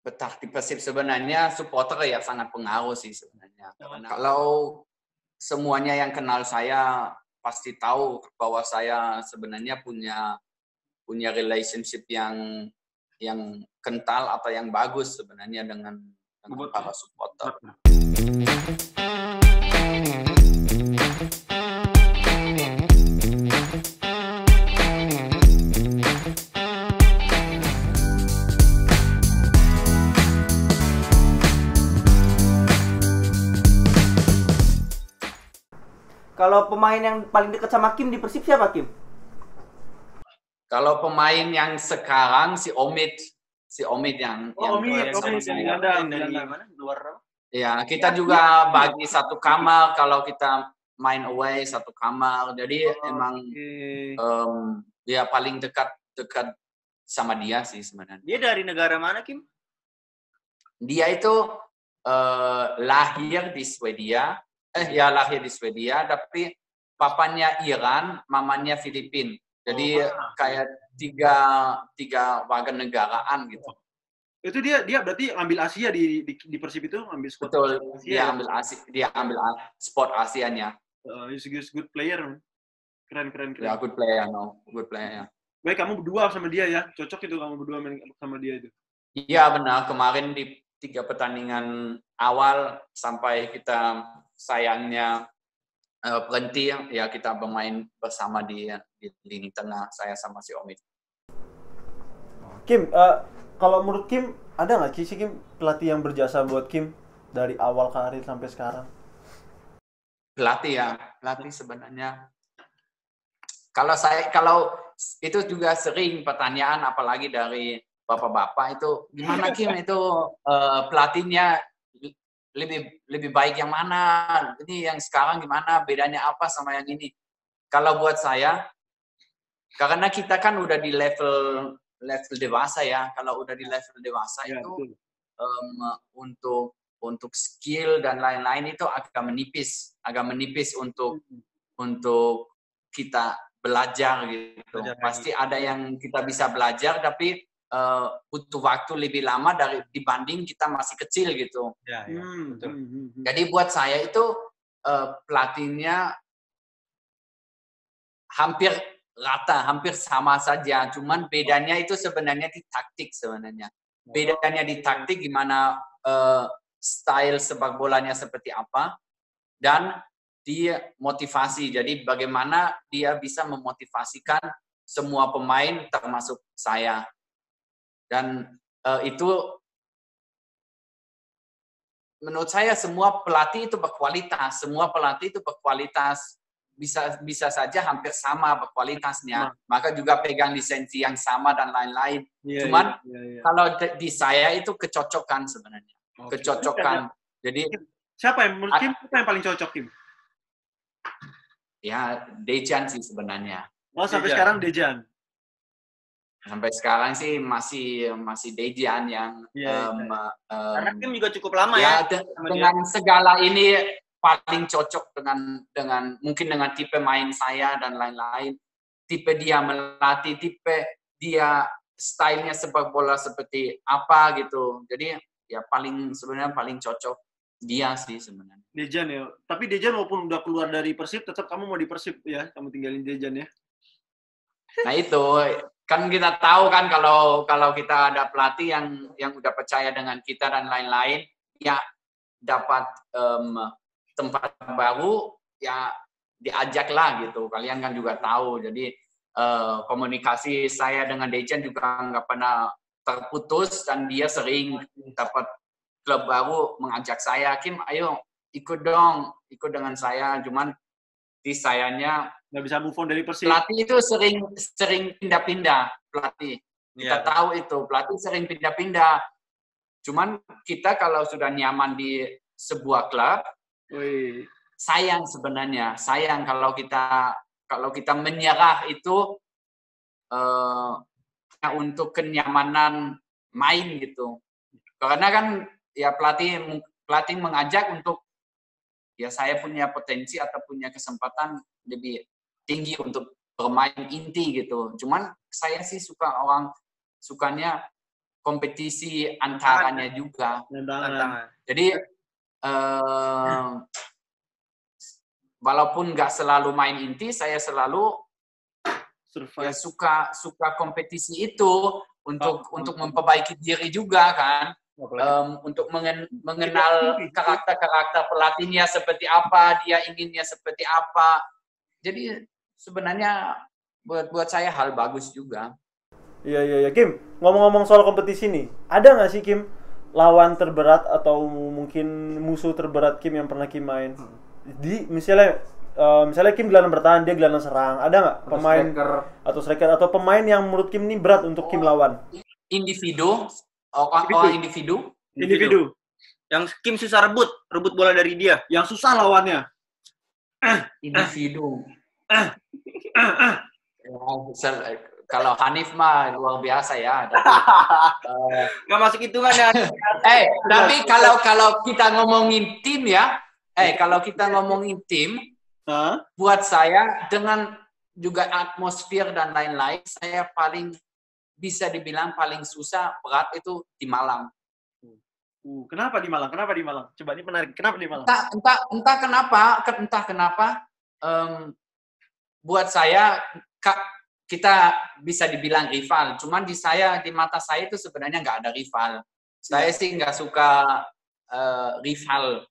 betah di Persib sebenarnya supporter ya sangat pengaruh sih sebenarnya. Karena kalau semuanya yang kenal saya pasti tahu bahwa saya sebenarnya punya relationship yang kental atau yang bagus sebenarnya dengan para supporter. Kalau pemain yang paling dekat sama Kim di Persib siapa, Kim? Kalau pemain yang sekarang si Omid yang sama saya. Dari mana? Luar. Ya, kita juga bagi satu kamar kalau kita main away satu kamar. Jadi emang dia paling dekat sama dia sih sebenarnya. Dia dari negara mana, Kim? Dia itu lahir di Swedia. Lahir di Swedia, tapi papanya Iran, mamanya Filipina. Jadi kayak tiga warga negaraan gitu. Itu dia berarti ambil Asia di Persib itu, ambil spot. Betul, Asia, dia ambil spot Asianya. He's a good player. Keren. Ya, good player ya. Baik, kamu berdua sama dia ya, cocok itu kamu berdua main sama dia itu. Iya benar, kemarin di 3 pertandingan awal sampai kita sayangnya berhenti ya kita bermain bersama di lini tengah saya sama si Omid. Kim, kalau menurut Kim ada nggak sih Kim pelatih yang berjasa buat Kim dari awal karir sampai sekarang? Pelatih sebenarnya kalau itu juga sering pertanyaan apalagi dari bapak-bapak itu gimana Kim itu pelatihnya lebih baik yang mana? Ini yang sekarang gimana? Bedanya apa sama yang ini? Kalau buat saya, karena kita kan udah di level dewasa ya. Kalau udah di level dewasa ya, itu untuk skill dan lain-lain itu agak menipis untuk kita belajar gitu. Pasti ada yang kita bisa belajar, tapi butuh waktu lebih lama dibanding kita masih kecil gitu. Betul. Jadi buat saya itu pelatihnya hampir rata, hampir sama saja. Cuman bedanya itu sebenarnya di taktik sebenarnya. Bedanya di taktik gimana style sepak bolanya seperti apa dan di motivasi. Jadi bagaimana dia bisa memotivasikan semua pemain termasuk saya. Dan itu menurut saya semua pelatih itu berkualitas. Bisa saja hampir sama berkualitasnya. Maka juga pegang lisensi yang sama dan lain-lain. Cuman kalau di saya itu kecocokan sebenarnya. Kecocokan. Jadi siapa yang paling cocok, Kim? Ya, Dejan sih sebenarnya. Sampai sekarang Dejan. Sampai sekarang sih masih Dejan yang karena Kim juga cukup lama ya dengan segala ini paling cocok dengan mungkin dengan tipe main saya dan lain-lain, tipe dia melatih, tipe dia stylenya sepak bola seperti apa gitu. Jadi ya sebenarnya paling cocok dia sih sebenarnya. Dejan ya. Tapi Dejan walaupun udah keluar dari Persib tetap kamu mau di Persib ya, kamu tinggalin Dejan ya. Nah itu kan kita tahu kan kalau kita ada pelatih yang udah percaya dengan kita dan lain-lain ya dapat tempat baru ya diajaklah gitu. Kalian kan juga tahu. Jadi komunikasi saya dengan Dejan juga nggak pernah terputus dan dia sering dapat klub baru mengajak saya, Kim ayo ikut dengan saya. Cuman di sayanya nggak bisa move on dari Persib. Pelatih itu sering pindah-pindah pelatih. Kita tahu itu pelatih sering pindah-pindah. Cuman kita kalau sudah nyaman di sebuah klub, sayang kalau kita menyerah itu untuk kenyamanan main gitu. Karena kan ya pelatih mengajak untuk ya saya punya potensi atau punya kesempatan lebih tinggi untuk bermain inti gitu. Cuman saya sih sukanya kompetisi antaranya juga. Tantangan. Jadi walaupun nggak selalu main inti, saya selalu ya suka kompetisi itu untuk memperbaiki diri juga kan. Untuk mengenal karakter pelatihnya seperti apa, dia inginnya seperti apa. Jadi sebenarnya buat saya hal bagus juga. Iya, Kim. Ngomong-ngomong soal kompetisi nih, ada nggak sih Kim lawan terberat atau mungkin musuh terberat Kim yang pernah Kim main? Misalnya Kim gelandang bertahan, dia gelandang serang. Ada nggak pemain striker atau pemain yang menurut Kim ini berat untuk Kim lawan? Individu. Yang Kim susah rebut bola dari dia. Yang susah lawannya. Individu. Kalau Hanif mah luar biasa ya. Nggak masuk hitungan ya. Tapi kalau kita ngomongin tim ya, kalau kita ngomongin tim, buat saya dengan juga atmosfer dan lain-lain, saya paling bisa dibilang paling susah berat itu di Malang. Kenapa di Malang? Coba ini menarik. Kenapa di Malang? Entah kenapa. Buat saya kita bisa dibilang rival. Cuman di mata saya itu sebenarnya nggak ada rival. Saya sih nggak suka rival.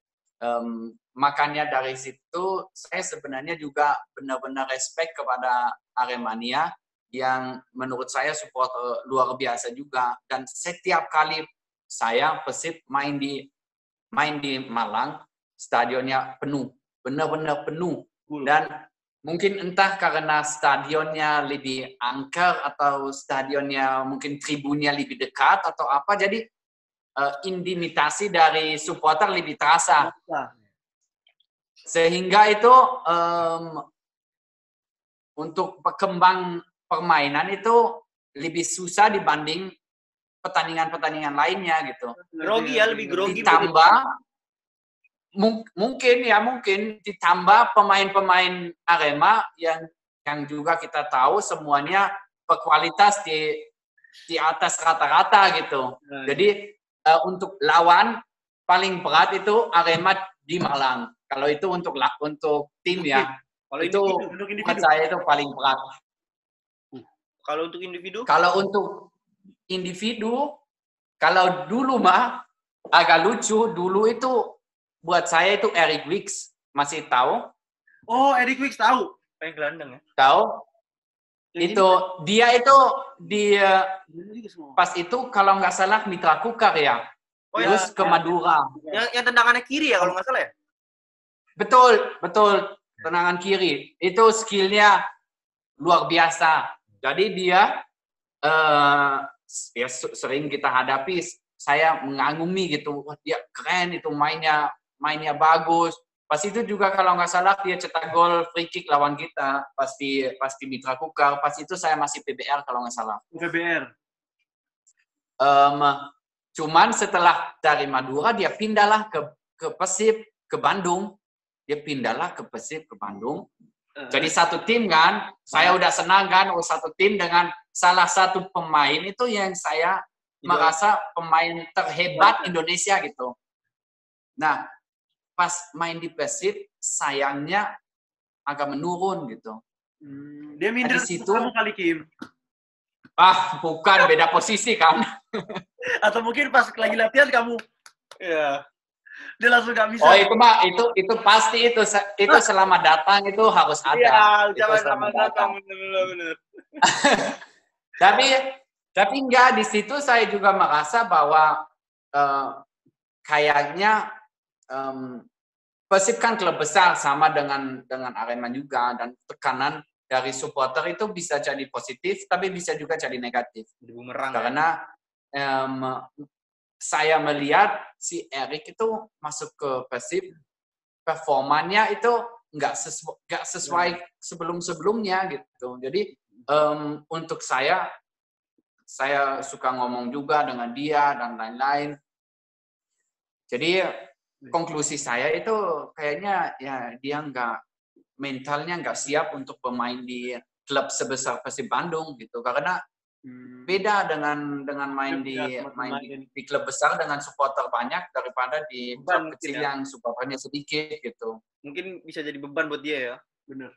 Makanya dari situ saya sebenarnya juga benar-benar respect kepada Aremania yang menurut saya supporter luar biasa juga. Dan setiap kali saya Persib main di Malang, stadionnya penuh, benar-benar penuh. Dan mungkin entah karena stadionnya lebih angker atau stadionnya mungkin tribunnya lebih dekat atau apa, jadi intimitas dari supporter lebih terasa. Sehingga itu untuk perkembang permainan itu lebih susah dibanding pertandingan-pertandingan lainnya gitu. Lebih grogi. Ditambah mungkin ditambah pemain-pemain Arema yang juga kita tahu semuanya berkualitas di atas rata-rata gitu. Jadi untuk lawan paling berat itu Arema di Malang. Kalau itu untuk tim ya. Kalau itu buat saya itu paling berat. Kalau untuk individu? Kalau untuk individu, kalau dulu mah agak lucu. Dulu itu buat saya itu Eric Wicks, masih tahu? Oh, Eric Wicks tahu. Pengen gelandang ya? Tahu? Itu dia itu pas itu kalau nggak salah Mitra Kukar ya. Terus ke Madura. Yang tendangannya kiri ya kalau nggak salah ya? Betul. Tendangan kiri. Itu skillnya luar biasa. Jadi dia ya sering kita hadapi, saya mengagumi gitu. Wah, dia keren itu mainnya bagus. Pas itu juga kalau nggak salah dia cetak gol free kick lawan kita pasti Mitra Kukar. Pas itu saya masih PBR kalau nggak salah. PBR. Cuman setelah dari Madura dia pindahlah ke Persib ke Bandung. Dia pindahlah ke Persib ke Bandung. Jadi satu tim kan, saya udah senang kan, satu tim dengan salah satu pemain itu yang saya merasa pemain terhebat Indonesia gitu. Nah, pas main di Persib, sayangnya agak menurun gitu. Dia minder situ kamu kali Kim. Bukan, beda posisi kan. Atau mungkin pas lagi latihan kamu. Ya. Dia langsung gak bisa. Oh itu pasti itu selamat datang itu harus ada. Iya, selamat datang benar. tapi enggak, di situ saya juga merasa bahwa kayaknya Persib kan klub besar sama dengan Arema juga, dan tekanan dari supporter itu bisa jadi positif tapi bisa juga jadi negatif. Bumerang. Karena saya melihat si Eric itu masuk ke Persib, performanya itu nggak sesuai sebelum-sebelumnya gitu. Jadi untuk saya suka ngomong juga dengan dia dan lain-lain. Jadi konklusi saya itu kayaknya ya dia mentalnya nggak siap untuk bermain di klub sebesar Persib Bandung gitu. Karena Beda dengan main Main. di klub besar dengan supporter banyak daripada di klub Beban kecil mungkin ya. yang supporternya sedikit gitu. Mungkin bisa jadi beban buat dia ya. Bener.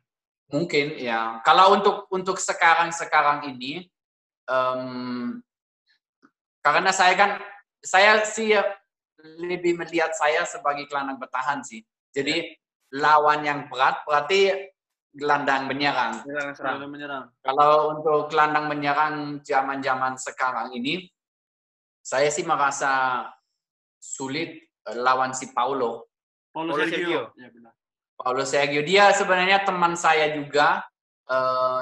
Mungkin ya. Kalau untuk sekarang ini, karena saya sih lebih melihat saya sebagai gelandang bertahan sih. Jadi lawan yang berat berarti gelandang menyerang. Serang menyerang. Kalau untuk gelandang menyerang zaman sekarang ini, saya sih merasa sulit lawan si Paulo Sergio. Ya, benar. Paulo Sergio. Dia sebenarnya teman saya juga,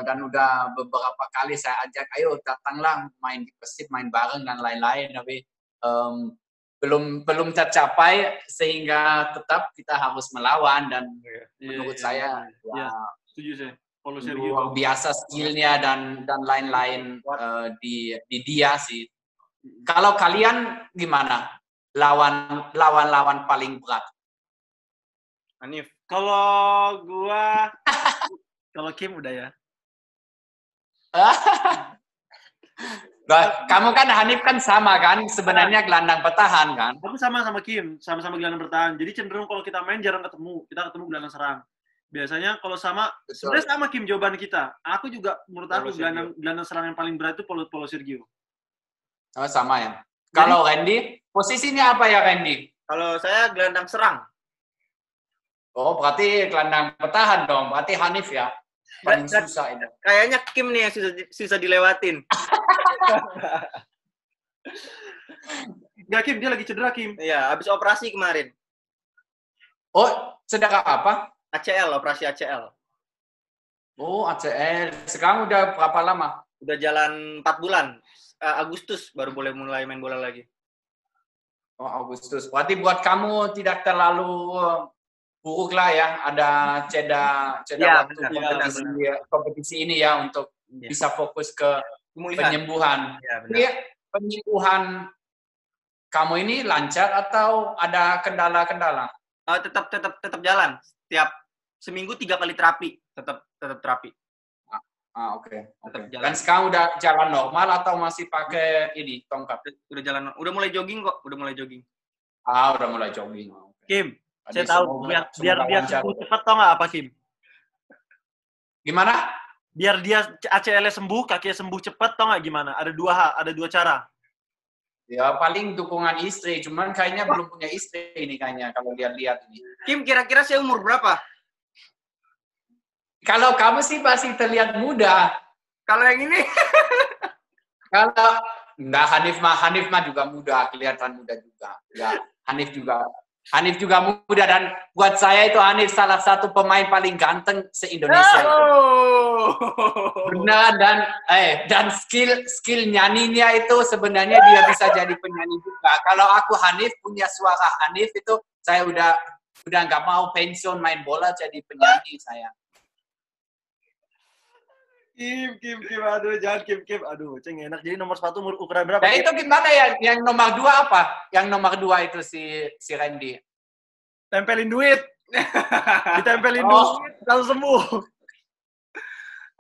dan udah beberapa kali saya ajak, ayo datanglah main di Persib, main bareng dan lain-lain. Tapi belum tercapai sehingga tetap kita harus melawan dan menurut saya Iya. Setuju saya. Paulo Sergio luar biasa skillnya dan lain-lain di dia sih. Kalau kalian gimana lawan paling berat? Hanif. Kalau gua kalau Kim udah ya. Kamu kan Hanif kan sama kan sebenarnya gelandang bertahan kan? Aku sama Kim, sama-sama gelandang bertahan. Jadi cenderung kalau kita main jarang ketemu, kita ketemu gelandang serang. Biasanya kalau sebenarnya sama Kim jawaban kita. Aku juga menurut aku gelandang serang yang paling berat itu Paulo Sergio. Oh, sama ya. Kalau Randy, posisinya apa ya Randy? Kalau saya gelandang serang. Oh, berarti gelandang bertahan dong. Berarti Hanif ya. Paling susah itu. Kayaknya Kim nih yang susah dilewatin. Ya Kim, dia lagi cedera Kim. Iya, habis operasi kemarin. Oh, cedera apa? ACL, operasi ACL. Oh, ACL. Sekarang udah berapa lama? Udah jalan 4 bulan. Agustus baru boleh mulai main bola lagi. Oh, Agustus. Berarti buat kamu tidak terlalu buruk lah ya. Ada ceda Ya, waktu kompetisi ini ya untuk bisa fokus ke penyembuhan. Ya, Jadi, penyembuhan kamu ini lancar atau ada kendala-kendala? Tetap jalan. Setiap seminggu 3 kali terapi. Tetap terapi. Oke. Dan sekarang udah jalan normal atau masih pakai ini tongkat? Udah mulai jogging kok. Udah mulai jogging. Udah mulai jogging. Kim, saya tahu biar dia sembuh cepat tau nggak apa Kim? Gimana? Biar dia ACL sembuh, kakinya sembuh cepat tau nggak gimana? Ada dua cara. Ya paling dukungan istri, cuman kayaknya belum punya istri ini kayaknya kalau lihat ini. Kim, kira-kira saya umur berapa? Kalau kamu sih masih terlihat muda. Kalau yang ini? Kalau enggak, Hanif mah juga muda, kelihatan muda juga. Ya, Hanif juga muda, dan buat saya itu Hanif salah satu pemain paling ganteng se-Indonesia itu. Benar, dan skill nyanyinya itu sebenarnya dia bisa jadi penyanyi juga. Kalau aku Hanif punya suara Hanif itu saya udah nggak mau pensiun main bola jadi penyanyi saya. Kim, aduh jangan Kim, aduh ceng enak. Jadi nomor sepatu ukuran berapa? Ya itu gimana ya? Yang nomor 2 apa? Yang nomor 2 itu si Randy. Tempelin duit. Ditempelin duit, langsung sembuh.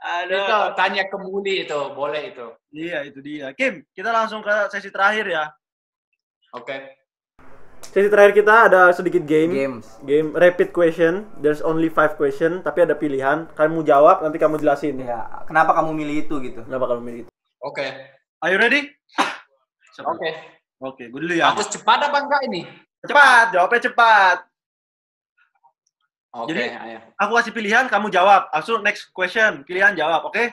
Aduh. Itu tanya ke Muli itu, boleh itu. Iya, itu dia. Kim, kita langsung ke sesi terakhir ya. Oke. Sesi terakhir kita ada sedikit game rapid question. There's only 5 question, tapi ada pilihan. Kamu jawab, nanti kamu jelasin. Ya, kenapa kamu milih itu gitu? Kenapa kamu milih itu? Oke. Are you ready? Oke, gue dulu ya. Harus cepat apa enggak ini? Cepat, jawabnya cepat. Oke, Jadi, ayo. aku kasih pilihan, kamu jawab. Langsung next question, pilihan jawab, oke?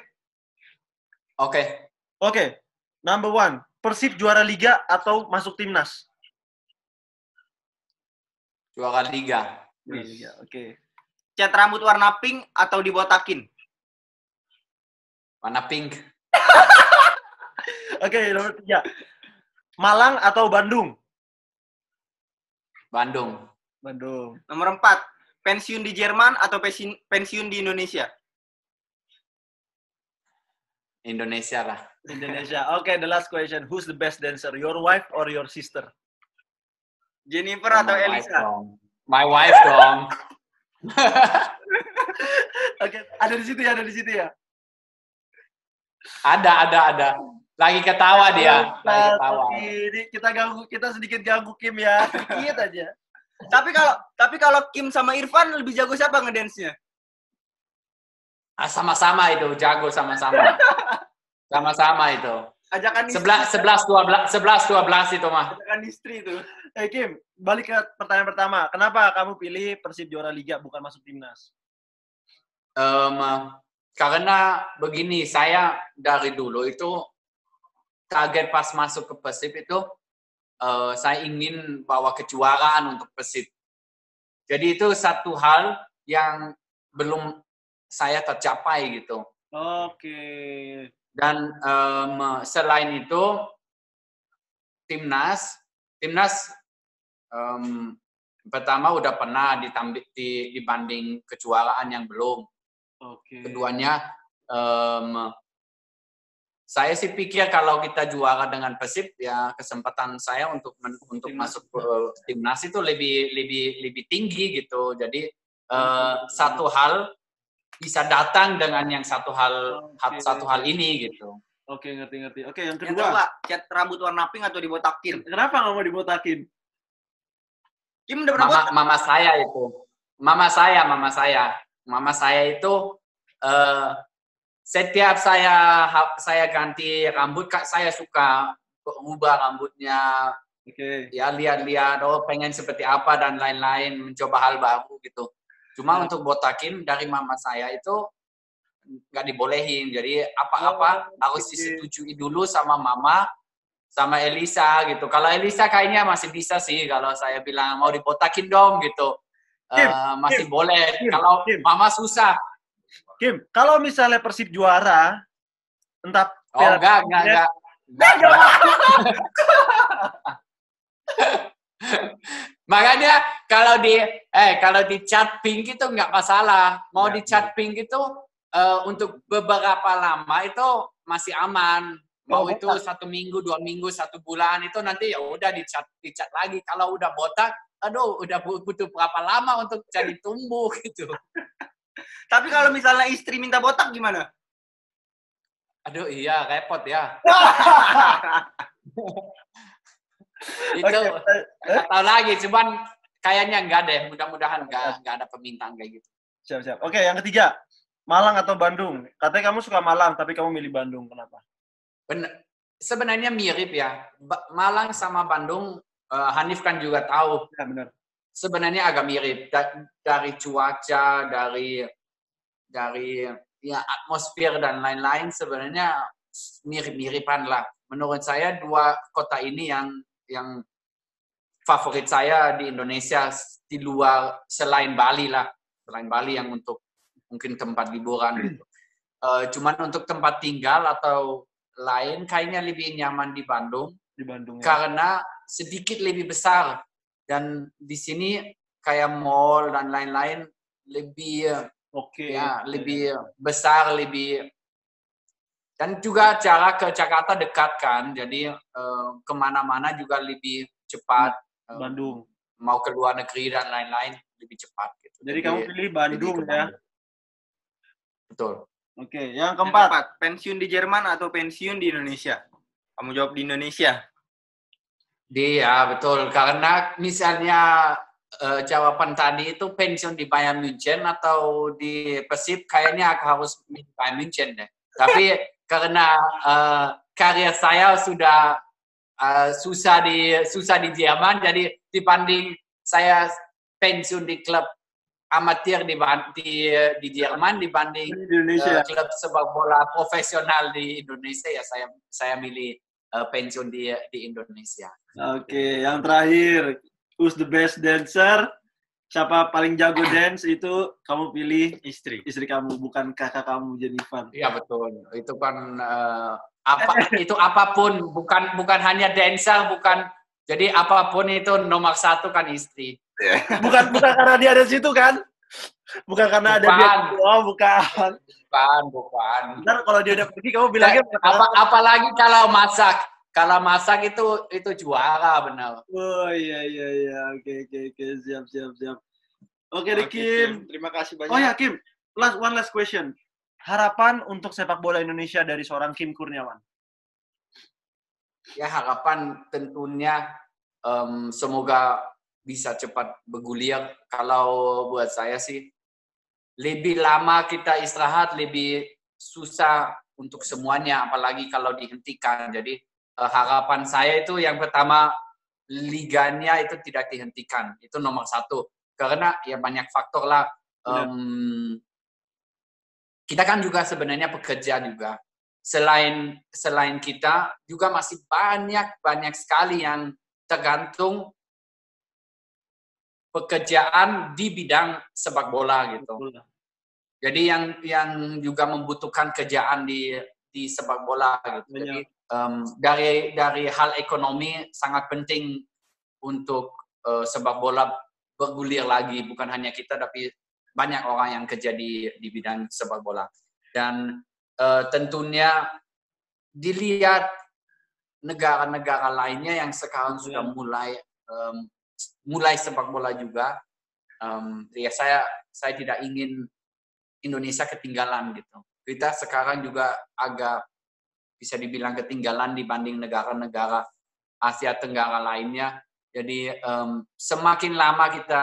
Oke. Number 1, Persib juara liga atau masuk timnas? Juara liga. Oke. Cat rambut warna pink atau dibotakin? Warna pink. Oke, nomor 3. Malang atau Bandung? Bandung. Nomor 4, pensiun di Jerman atau pensiun di Indonesia? Indonesia lah. Indonesia. Oke, the last question. Who's the best dancer? Your wife or your sister? Jennifer atau Elisa? My wife dong. Oke, ada di situ ya. Ada. Lagi ketawa dia. Lagi ketawa. Ini kita sedikit ganggu Kim ya, sedikit aja. Tapi kalau Kim sama Irfan lebih jago siapa ngedance-nya? Sama-sama itu, jago sama-sama. Sama-sama itu. Ajakan 11-12 itu mah. Ajakan istri itu. Kim, balik ke pertanyaan pertama. Kenapa kamu pilih Persib juara Liga bukan masuk timnas? Karena begini, saya dari dulu itu target pas masuk ke Persib itu saya ingin bawa kejuaraan untuk Persib. Jadi itu satu hal yang belum saya tercapai gitu. Oke. Dan selain itu timnas pertama udah pernah dibanding kejuaraan yang belum. Oke. Keduanya saya sih pikir kalau kita juara dengan Persib ya kesempatan saya untuk masuk ke timnas itu lebih tinggi gitu. Jadi satu hal bisa datang dengan yang satu hal ini gitu. Oke, ngerti. Oke, yang Yang kedua. kedua, cat rambut warna pink atau dibotakin? Kenapa nggak mau dibotakin? Kim udah pernah botak? Mama saya itu setiap saya ganti rambut, Kak, saya suka ubah rambutnya. Oke. Ya lihat-lihat pengen seperti apa dan lain-lain, mencoba hal baru gitu. Cuma untuk botakin dari mama saya itu nggak dibolehin. Jadi apa-apa harus disetujui dulu sama mama sama Elisa gitu. Kalau Elisa kayaknya masih bisa sih kalau saya bilang mau dibotakin dong gitu. Masih boleh. Kalau mama susah. Kim, kalau misalnya Persib juara, entah enggak. Makanya kalau di cat pink itu nggak masalah. Mau di cat pink itu untuk beberapa lama itu masih aman. Mau itu 1 minggu, 2 minggu, 1 bulan itu nanti ya udah dicat lagi. Kalau udah botak, aduh udah butuh berapa lama untuk jadi tumbuh gitu. Tapi kalau misalnya istri minta botak gimana? Aduh iya, repot ya. Itu nggak tahu lagi, cuman kayaknya enggak deh. Mudah-mudahan enggak ada permintaan kayak gitu. Siap. Oke, yang ketiga. Malang atau Bandung? Katanya kamu suka Malang, tapi kamu milih Bandung. Kenapa? Sebenarnya mirip ya. Malang sama Bandung, Hanif kan juga tahu. Ya, benar. Sebenarnya agak mirip. Dari cuaca, dari ya atmosfer dan lain-lain sebenarnya mirip-miripan lah. Menurut saya 2 kota ini yang favorit saya di Indonesia di luar selain Bali lah. Selain Bali yang untuk mungkin tempat liburan gitu. Cuman untuk tempat tinggal atau lain kayaknya lebih nyaman di Bandung. Di Bandung ya. Karena sedikit lebih besar dan di sini kayak mall dan lain-lain lebih lebih besar, dan juga jarak ke Jakarta dekat kan, jadi kemana-mana juga lebih cepat. Bandung. Mau ke luar negeri dan lain-lain lebih cepat gitu. Jadi kamu pilih Bandung ya? Betul. Oke, yang keempat. Pensiun di Jerman atau pensiun di Indonesia? Kamu jawab di Indonesia. Iya, betul. Karena misalnya jawaban tadi itu pensiun di Bayern München atau di Persib, kayaknya aku harus di Bayern München deh. Tapi karena karir saya sudah susah di Jerman, jadi dibanding saya pensiun di klub amatir di Jerman dibanding klub sepak bola profesional di Indonesia, ya saya milih pensiun di Indonesia. Oke, yang terakhir, who's the best dancer? Siapa paling jago dance itu kamu pilih istri kamu, bukan kakak kamu Jennifer. Iya betul. Itu kan itu apapun, bukan hanya dancer, bukan. Jadi apapun itu nomor 1 kan istri. Bukan karena dia ada situ kan? Bukan karena ada dia. Oh, bukan. Bukan. Ntar kalau dia udah pergi kamu bilangnya apalagi kalau masak. Kalau masak itu juara benar. Oh iya. Oke. Siap. Oke deh Kim. Terima kasih banyak. Oh ya Kim, one last question. Harapan untuk sepak bola Indonesia dari seorang Kim Kurniawan. ya harapan tentunya semoga bisa cepat bergulir. Kalau buat saya sih, lebih lama kita istirahat, lebih susah untuk semuanya, apalagi kalau dihentikan. Jadi harapan saya itu yang pertama, liganya itu tidak dihentikan. Itu nomor satu. Karena ya banyak faktor lah. Kita kan juga sebenarnya pekerja juga. Selain kita, juga masih banyak sekali yang tergantung pekerjaan di bidang sepak bola gitu. Jadi yang juga membutuhkan kerjaan di sepak bola gitu. Jadi dari hal ekonomi sangat penting untuk sepak bola bergulir lagi, bukan hanya kita tapi banyak orang yang kerja di bidang sepak bola. Dan tentunya dilihat negara-negara lainnya yang sekarang sudah mulai sepak bola juga. Ya saya tidak ingin Indonesia ketinggalan gitu. Kita sekarang juga agak bisa dibilang ketinggalan dibanding negara-negara Asia Tenggara lainnya. Jadi semakin lama kita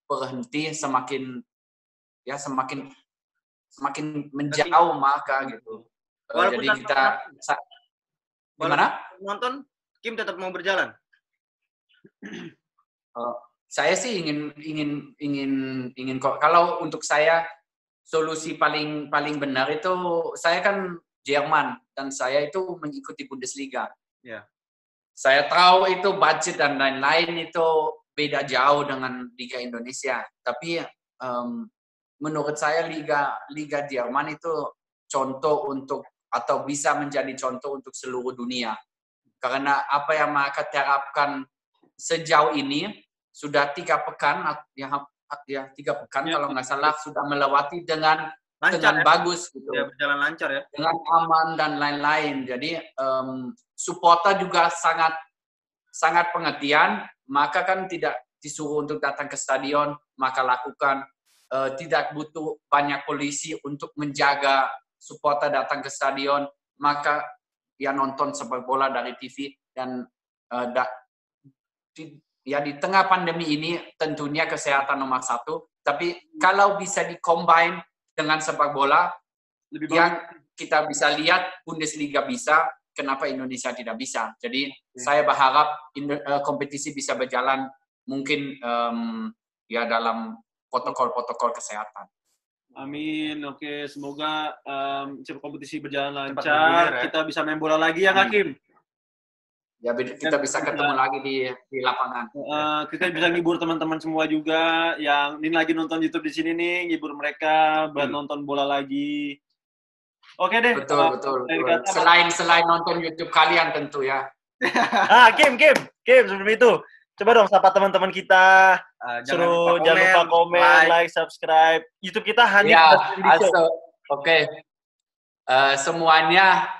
berhenti, semakin menjauh maka gitu. Jadi kita gimana? Nonton, Kim tetap mau berjalan. Saya sih ingin kok. Kalau untuk saya solusi paling benar itu, saya kan Jerman dan saya itu mengikuti Bundesliga. Ya. Saya tahu itu budget dan lain-lain itu beda jauh dengan Liga Indonesia. Tapi menurut saya Liga Jerman itu contoh atau bisa menjadi contoh untuk seluruh dunia. Karena apa yang mereka terapkan sejauh ini sudah 3 pekan, kalau nggak salah sudah melewati dengan lancar, bagus gitu. Ya, berjalan lancar ya. Dengan aman dan lain-lain. Jadi supporter juga sangat pengertian, maka kan tidak disuruh untuk datang ke stadion, maka lakukan. Tidak butuh banyak polisi untuk menjaga supporter datang ke stadion, maka ya nonton sepak bola dari TV. Dan di tengah pandemi ini tentunya kesehatan nomor 1, tapi kalau bisa di-combine dengan sepak bola, yang kita bisa lihat Bundesliga bisa, kenapa Indonesia tidak bisa? Jadi saya berharap kompetisi bisa berjalan mungkin ya dalam protokol kesehatan. Amin. Oke, semoga kompetisi berjalan lancar. Kita bisa main bola lagi ya, Hakim. Ya, kita bisa ketemu lagi di lapangan. Kita bisa ngibur teman-teman semua juga yang ini lagi nonton YouTube di sini nih, ngibur mereka buat nonton bola lagi. Oke deh. Betul. Selain nonton YouTube kalian tentu ya. Kim, sebelum itu coba dong sapa teman-teman kita. Jangan lupa komen, like, subscribe. YouTube kita Hanif dan Rendy Show. Oke. Semuanya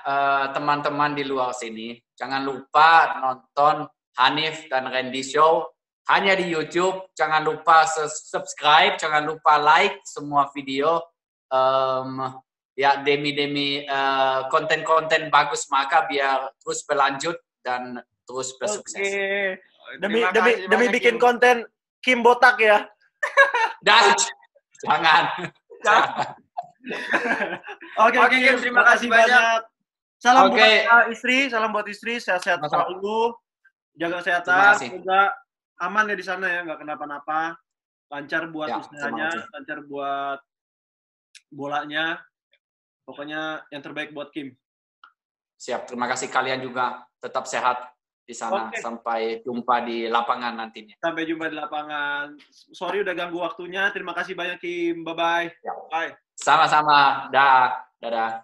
teman-teman di luar sini, jangan lupa nonton Hanif dan Rendy Show hanya di YouTube. Jangan lupa subscribe, jangan lupa like semua video. Ya demi konten-konten bagus maka biar terus berlanjut dan terus bersukses. Oke. Demi bikin konten Kim botak ya. Dan jangan. Oke, terima kasih banyak. Salam buat istri, sehat-sehat selalu. Jaga kesehatan, semoga aman ya di sana ya, nggak kenapa-napa. Lancar buat usahanya, lancar buat bolanya. Pokoknya yang terbaik buat Kim. Siap, terima kasih kalian juga. Tetap sehat di sana. Sampai jumpa di lapangan nantinya. Sampai jumpa di lapangan. Sorry udah ganggu waktunya. Terima kasih banyak Kim. Bye-bye. Bye. Sama-sama. Dadah.